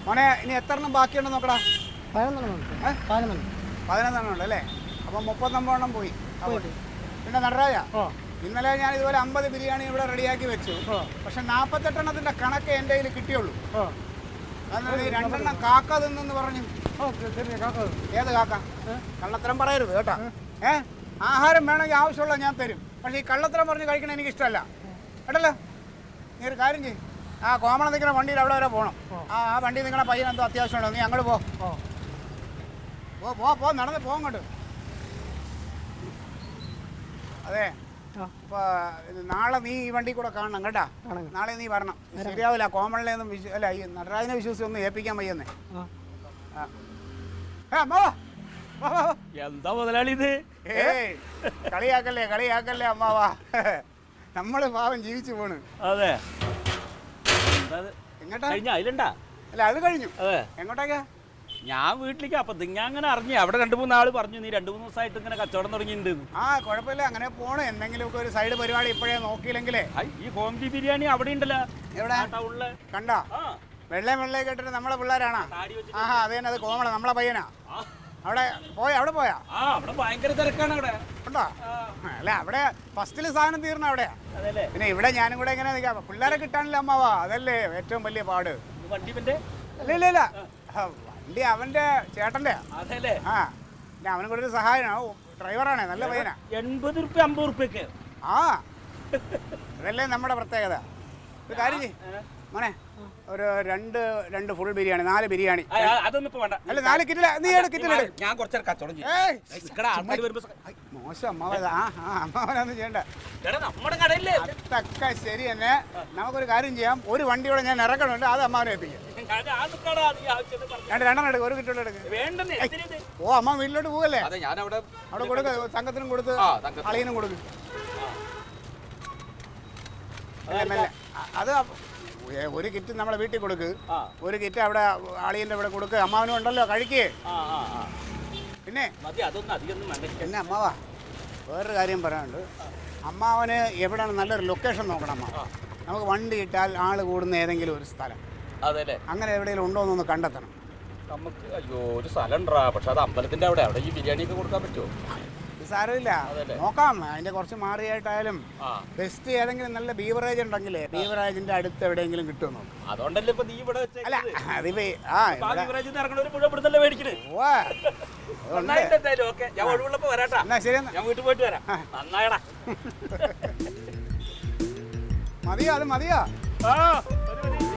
മോനെ ഇനി എത്ര എണ്ണം ബാക്കിയുണ്ടോ നോക്കടാ. 11 ഉണ്ട് അല്ലേ? അപ്പം 39 പോയി. പിന്നെ നടരാജ, ഇന്നലെ ഞാൻ ഇതുപോലെ 50 ബിരിയാണി ഇവിടെ റെഡിയാക്കി വെച്ചു. പക്ഷെ 48 എണ്ണത്തിന്റെ കണക്ക് എൻ്റെ കയ്യിൽ കിട്ടിയുള്ളൂ. കാരണം ഈ 2 എണ്ണം കാക്ക തിന്നെന്ന് പറഞ്ഞു. ഏത് കാക്ക? കള്ളത്തരം പറയരുത് കേട്ടോ. ആഹാരം വേണമെങ്കിൽ ആവശ്യമുള്ള ഞാൻ തരും. പക്ഷേ ഈ കള്ളത്തരം പറഞ്ഞ് കഴിക്കണ എനിക്ക് ഇഷ്ടമല്ല കേട്ടല്ലോ. നീ ഒരു കാര്യം ചെയ്യും, ആ കോമളം നിൽക്കുന്ന വണ്ടിയിൽ അവിടെ വരെ പോകണം. ആ വണ്ടി നിൽക്കണ പയ്യൻ എന്തോ അത്യാവശ്യമുണ്ടോ, നീ അങ്ങോട്ട് പോ നടന്ന് പോകങ്ങോട്ട്. അതെ, അപ്പോൾ നാളെ നീ ഈ വണ്ടി കൂടെ കാണണം കേട്ടാ. നാളെ നീ വരണം. ശരിയാവില്ല, കോമളിനെയൊന്നും അല്ല ഈ നടരാജനെ വിശ്വസിച്ച് ഒന്നും ഏൽപ്പിക്കാൻ വയ്യെന്നേ. എന്താ മുതലാളി ഇത്? കളിയാക്കല്ലേ അമ്മാവാ, നമ്മള് പാവം ജീവിച്ചു പോണ്. അതെ, എങ്ങോട്ടാ? അതിലുണ്ടാ? അല്ല അത് കഴിഞ്ഞു. അതെ, എങ്ങോട്ടേക്കാ? ഞാൻ വീട്ടിലേക്ക്. അപ്പൊ ഞാൻ അങ്ങനെ അറിഞ്ഞു, അവിടെ 2-3 ആള് പറഞ്ഞു നീ 2-3 ദിവസമായിട്ട് ഇങ്ങനെ കച്ചവടം തുടങ്ങിയിട്ടുണ്ട്. ആ കുഴപ്പമില്ല, അങ്ങനെ പോണ്. എന്തെങ്കിലുമൊക്കെ ഒരു സൈഡ് പരിപാടി ഇപ്പോഴേ നോക്കിയില്ലെങ്കിലേ. ഈ ഹോംലി ബിരിയാണി അവിടെ ഉണ്ടല്ലോ. എവിടെ? ടൗണില്. കണ്ടാ? വെള്ളയും കേട്ടിട്ട് നമ്മളെ പിള്ളേരാണാ? ആഹാ, അത് തന്നെ, അത് കോമള നമ്മളെ പയ്യനാ. അവിടെ പോയാ? അവിടെ ഭയങ്കര തിരക്കാണ് അവിടെ. ഉണ്ടോ? അല്ല, അവിടെ ഫസ്റ്റില് സാധനം തീർന്ന അവിടെയാ. പിന്നെ ഇവിടെ ഞാനും കൂടെ എങ്ങനെ നിൽക്കാം? പിള്ളേരെ കിട്ടാനില്ല അമ്മാവാ, അതല്ലേ ഏറ്റവും വലിയ പാട്. വണ്ടി ഇല്ല വണ്ടി അവന്റെ ചേട്ടന്റെ. ആ, പിന്നെ അവനും കൂടെ ഒരു സഹായമാണ്. ഡ്രൈവറാണേ, നല്ല പയ്യനാ. 80 റുപ്യ 50 റുപ്യക്ക്. ആ, അതല്ലേ നമ്മുടെ പ്രത്യേകത. ഒരു കാര്യം ചെയ്യ് മോനെ, ഒരു രണ്ട് ഫുൾ ബിരിയാണി, 4 ബിരിയാണി. അതൊന്നും ഇപ്പൊ വേണ്ട. അല്ല, 4 കിറ്റില. നീ കിറ്റില. ഞാൻ കുറച്ചേരം കച്ചവടം മോശം അമ്മാവ. അമ്മാവനൊന്നും ചെയ്യണ്ട. നമ്മുടെ കടയില്ലേ അതൊക്കെ ശരി തന്നെ. നമുക്കൊരു കാര്യം ചെയ്യാം, ഒരു വണ്ടിയോടെ ഞാൻ ഇറക്കണുണ്ട്, അത് അമ്മാവനെ ഏൽപ്പിക്കാം. രണ്ടെണ്ണം എടുക്കും, ഒരു കിറ്റുള്ള എടുക്കും. ഓ, അമ്മ വീട്ടിലോട്ട് പോവല്ലേ? അവിടെ കൊടുക്ക, സംഘത്തിനും കൊടുത്ത് അളിയനും കൊടുക്കും. അത് ഒരു കിറ്റ് നമ്മളെ വീട്ടിൽ കൊടുക്ക്, ഒരു കിറ്റ് അവിടെ അളിയന്റെ ഇവിടെ കൊടുക്ക്. അമ്മാവനും ഉണ്ടല്ലോ, കഴിക്കേ. പിന്നെ പിന്നെ അമ്മാവാ, വേറൊരു കാര്യം പറയാനുണ്ട്. അമ്മാവന് എവിടെയാണ് നല്ലൊരു ലൊക്കേഷൻ നോക്കണം. അമ്മ നമുക്ക് വണ്ടി ഇട്ടാൽ ആള് കൂടുന്ന ഏതെങ്കിലും ഒരു സ്ഥലം, അങ്ങനെ എവിടെയെങ്കിലും ഉണ്ടോ എന്നൊന്ന് കണ്ടെത്തണം നമുക്ക്. അയ്യോ, ഒരു സ്ഥലം ഉണ്ടാ, പക്ഷെ അത് അമ്പലത്തിന്റെ അവിടെ ഈ ബിരിയാണി ഒക്കെ കൊടുക്കാൻ പറ്റുമോ? സാരമില്ല, നോക്കാം. അതിന്റെ കുറച്ച് മാറിയായിട്ടായാലും ബെസ്റ്റ് ഏതെങ്കിലും നല്ല ബീവറേജ് ഉണ്ടെങ്കിലേ ബീവറേജിന്റെ അടുത്ത് എവിടെയെങ്കിലും കിട്ടുമോ? അതുകൊണ്ടല്ലേ ഇപ്പൊ നീ ഇവിടെ അല്ല, അതിപ്പോ ഞാൻ ഒഴിവുള്ളപ്പോ വരാട്ടാ. ശരി, ഞാൻ വീട്ടിൽ പോയിട്ട് വരാം. നന്നായടാ. മതിയോ? അത് മതിയോ?